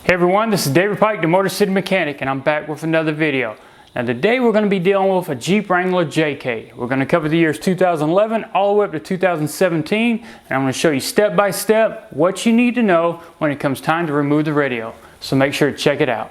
Hey everyone, this is David Pike, the MotorCity mechanic, and I'm back with another video. Now today we're going to be dealing with a Jeep Wrangler JK. We're going to cover the years 2011 all the way up to 2017, and I'm going to show you step by step what you need to know when it comes time to remove the radio. So make sure to check it out.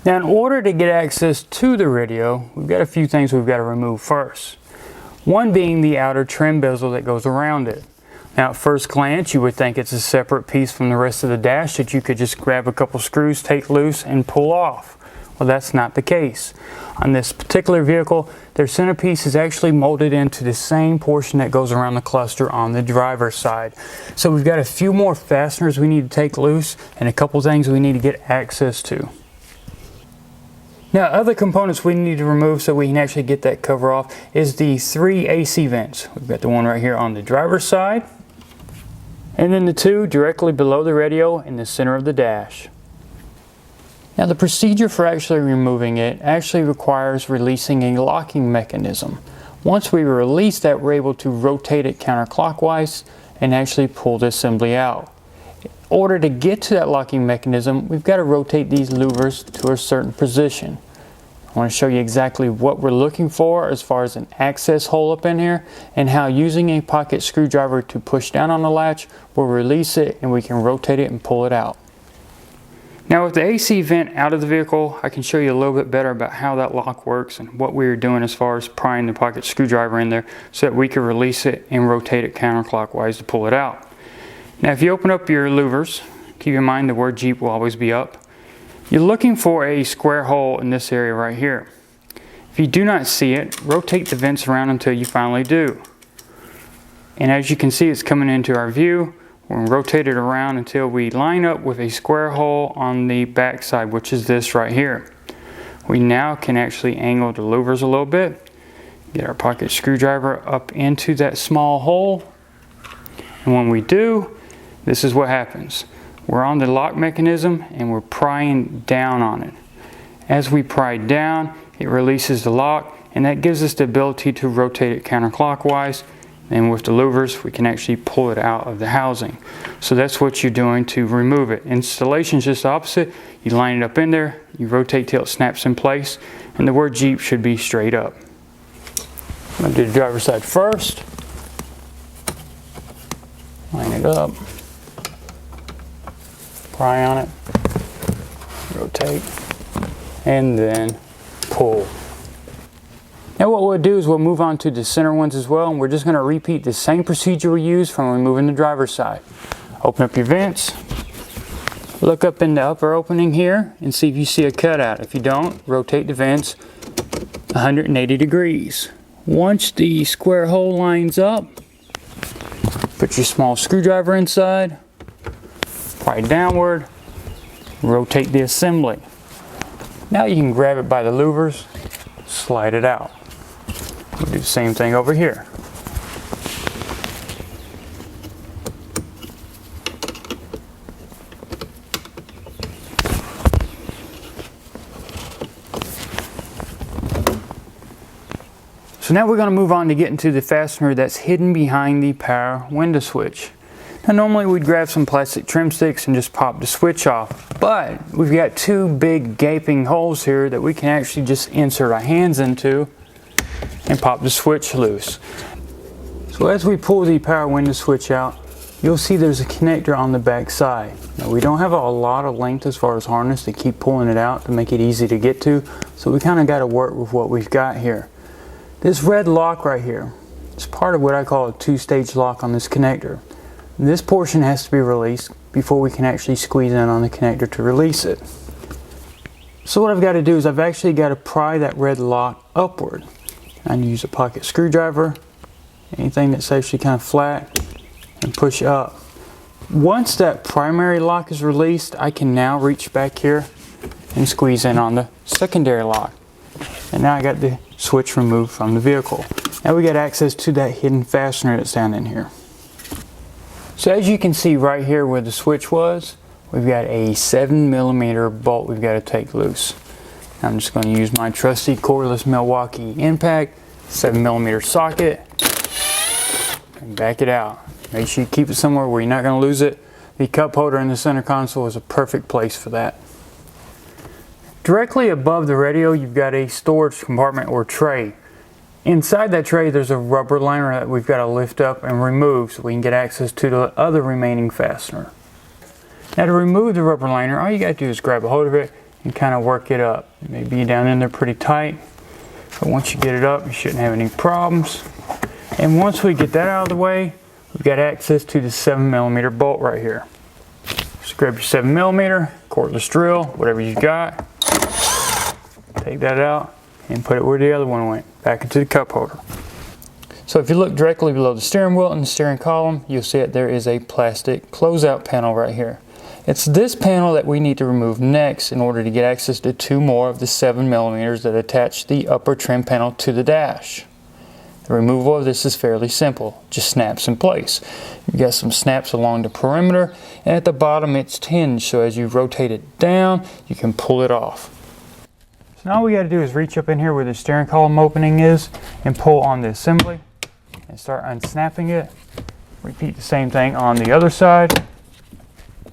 Now in order to get access to the radio, we've got a few things we've got to remove first. One being the outer trim bezel that goes around it. Now at first glance you would think it's a separate piece from the rest of the dash that you could just grab a couple screws, take loose and pull off. Well, that's not the case. On this particular vehicle, their centerpiece is actually molded into the same portion that goes around the cluster on the driver's side. So we've got a few more fasteners we need to take loose and a couple things we need to get access to. Now other components we need to remove so we can actually get that cover off is the 3 AC vents. We've got the one right here on the driver's side, and then the two directly below the radio in the center of the dash. Now the procedure for actually removing it actually requires releasing a locking mechanism. Once we release that, we're able to rotate it counterclockwise and actually pull the assembly out. In order to get to that locking mechanism, we've got to rotate these louvers to a certain position. I want to show you exactly what we're looking for as far as an access hole up in here, and how using a pocket screwdriver to push down on the latch will release it and we can rotate it and pull it out. Now with the AC vent out of the vehicle, I can show you a little bit better about how that lock works and what we are doing as far as prying the pocket screwdriver in there so that we can release it and rotate it counterclockwise to pull it out. Now if you open up your louvers, keep in mind the word Jeep will always be up. You're looking for a square hole in this area right here. If you do not see it, rotate the vents around until you finally do. And as you can see, it's coming into our view. We're going to rotate it around until we line up with a square hole on the back side, which is this right here. We now can actually angle the louvers a little bit, get our pocket screwdriver up into that small hole, and when we do, this is what happens. We're on the lock mechanism and we're prying down on it. As we pry down, it releases the lock, and that gives us the ability to rotate it counterclockwise, and with the louvers we can actually pull it out of the housing. So that's what you're doing to remove it. Installation is just the opposite. You line it up in there, you rotate till it snaps in place, and the word Jeep should be straight up. I'm going to do the driver's side first. Line it up. Pry on it, rotate, and then pull. Now what we'll do is we'll move on to the center ones as well, and we're just going to repeat the same procedure we used from removing the driver's side. Open up your vents, look up in the upper opening here and see if you see a cutout. If you don't, rotate the vents 180 degrees. Once the square hole lines up, put your small screwdriver inside, pry downward, rotate the assembly. Now you can grab it by the louvers, slide it out. We'll do the same thing over here. So now we're going to move on to get into the fastener that's hidden behind the power window switch. Now normally we'd grab some plastic trim sticks and just pop the switch off, but we've got two big gaping holes here that we can actually just insert our hands into and pop the switch loose. So as we pull the power window switch out, you'll see there's a connector on the back side. Now we don't have a lot of length as far as harness to keep pulling it out to make it easy to get to, so we kind of got to work with what we've got here. This red lock right here is part of what I call a two-stage lock on this connector. This portion has to be released before we can actually squeeze in on the connector to release it. So what I've got to do is I've actually got to pry that red lock upward. I use a pocket screwdriver, anything that's actually kind of flat, and push up. Once that primary lock is released, I can now reach back here and squeeze in on the secondary lock. And now I got the switch removed from the vehicle. Now we got access to that hidden fastener that's down in here. So as you can see right here where the switch was, we've got a 7mm bolt we've got to take loose. I'm just going to use my trusty cordless Milwaukee impact 7mm socket and back it out. Make sure you keep it somewhere where you're not going to lose it. The cup holder in the center console is a perfect place for that. Directly above the radio, you've got a storage compartment or tray. Inside that tray, there's a rubber liner that we've got to lift up and remove so we can get access to the other remaining fastener. Now to remove the rubber liner, all you got to do is grab a hold of it and kind of work it up. It may be down in there pretty tight, but once you get it up, you shouldn't have any problems. And once we get that out of the way, we've got access to the 7mm bolt right here. Just grab your 7mm, cordless drill, whatever you got. Take that out and put it where the other one went, back into the cup holder. So if you look directly below the steering wheel and the steering column, you'll see that there is a plastic closeout panel right here. It's this panel that we need to remove next in order to get access to 2 more of the 7mm that attach the upper trim panel to the dash. The removal of this is fairly simple, just snaps in place. You've got some snaps along the perimeter, and at the bottom it's hinged, so as you rotate it down, you can pull it off. So now all we got to do is reach up in here where the steering column opening is and pull on the assembly and start unsnapping it. Repeat the same thing on the other side.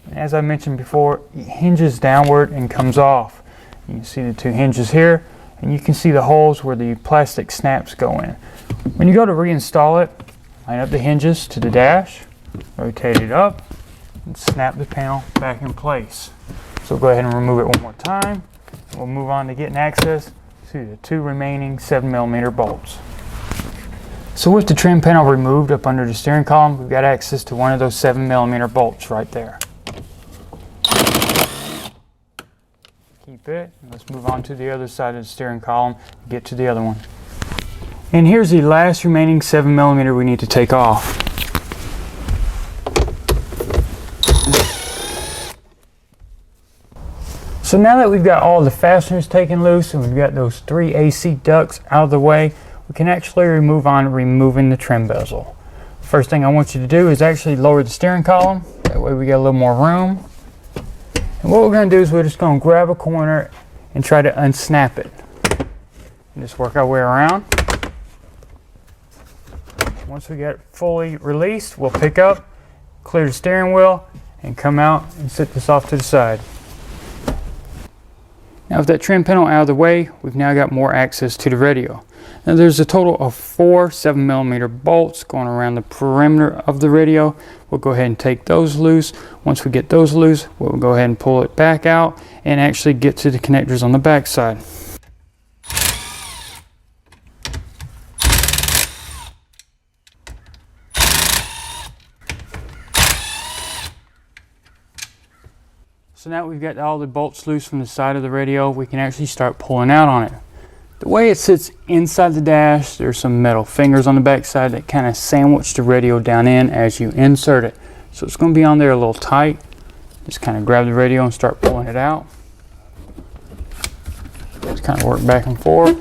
And as I mentioned before, it hinges downward and comes off. You can see the 2 hinges here, and you can see the holes where the plastic snaps go in. When you go to reinstall it, line up the hinges to the dash, rotate it up, and snap the panel back in place. So go ahead and remove it one more time. We'll move on to getting access to the 2 remaining 7mm bolts. So with the trim panel removed up under the steering column, we've got access to one of those 7mm bolts right there. Keep it. Let's move on to the other side of the steering column and get to the other one. And here's the last remaining 7mm we need to take off. So now that we've got all the fasteners taken loose and we've got those 3 AC ducts out of the way, we can actually move on to removing the trim bezel. First thing I want you to do is actually lower the steering column. That way we get a little more room. And what we're going to do is we're just going to grab a corner and try to unsnap it. And just work our way around. Once we get it fully released, we'll pick up, clear the steering wheel, and come out and set this off to the side. Now with that trim panel out of the way, we've now got more access to the radio. Now there's a total of 4 7mm bolts going around the perimeter of the radio. We'll go ahead and take those loose. Once we get those loose, we'll go ahead and pull it back out and actually get to the connectors on the back side. So now we've got all the bolts loose from the side of the radio, we can actually start pulling out on it. The way it sits inside the dash, there's some metal fingers on the back side that kind of sandwich the radio down in as you insert it. So it's going to be on there a little tight. Just kind of grab the radio and start pulling it out. Just kind of work back and forth.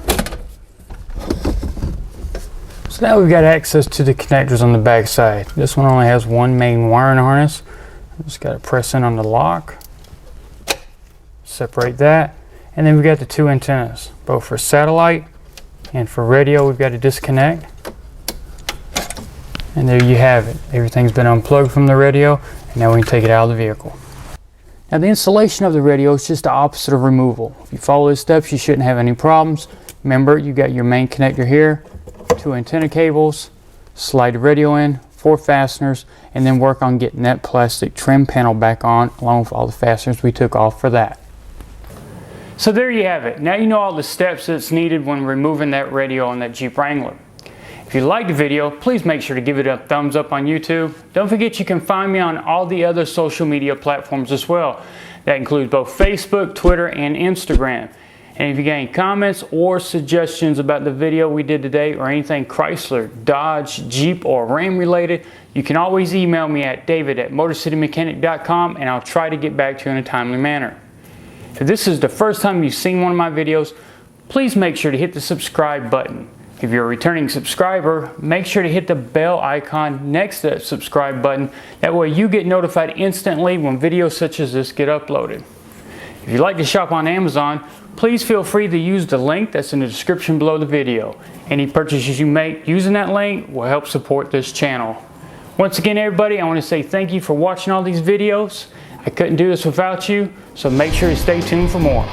So now we've got access to the connectors on the back side. This one only has 1 main wiring harness. Just got to press in on the lock. Separate that, and then we've got the 2 antennas, both for satellite and for radio. We've got to disconnect, and there you have it. Everything's been unplugged from the radio, and now we can take it out of the vehicle. Now the installation of the radio is just the opposite of removal. If you follow the steps, you shouldn't have any problems. Remember, you got your main connector here, 2 antenna cables, slide the radio in, 4 fasteners, and then work on getting that plastic trim panel back on along with all the fasteners we took off for that. So there you have it. Now you know all the steps that's needed when removing that radio on that Jeep Wrangler. If you liked the video, please make sure to give it a thumbs up on YouTube. Don't forget you can find me on all the other social media platforms as well. That includes both Facebook, Twitter, and Instagram. And if you got any comments or suggestions about the video we did today or anything Chrysler, Dodge, Jeep, or Ram related, you can always email me at david@motorcitymechanic.com and I'll try to get back to you in a timely manner. If this is the first time you've seen one of my videos, please make sure to hit the subscribe button. If you're a returning subscriber, make sure to hit the bell icon next to that subscribe button. That way you get notified instantly when videos such as this get uploaded. If you'd like to shop on Amazon, please feel free to use the link that's in the description below the video. Any purchases you make using that link will help support this channel. Once again, everybody, I want to say thank you for watching all these videos. I couldn't do this without you, so make sure to stay tuned for more.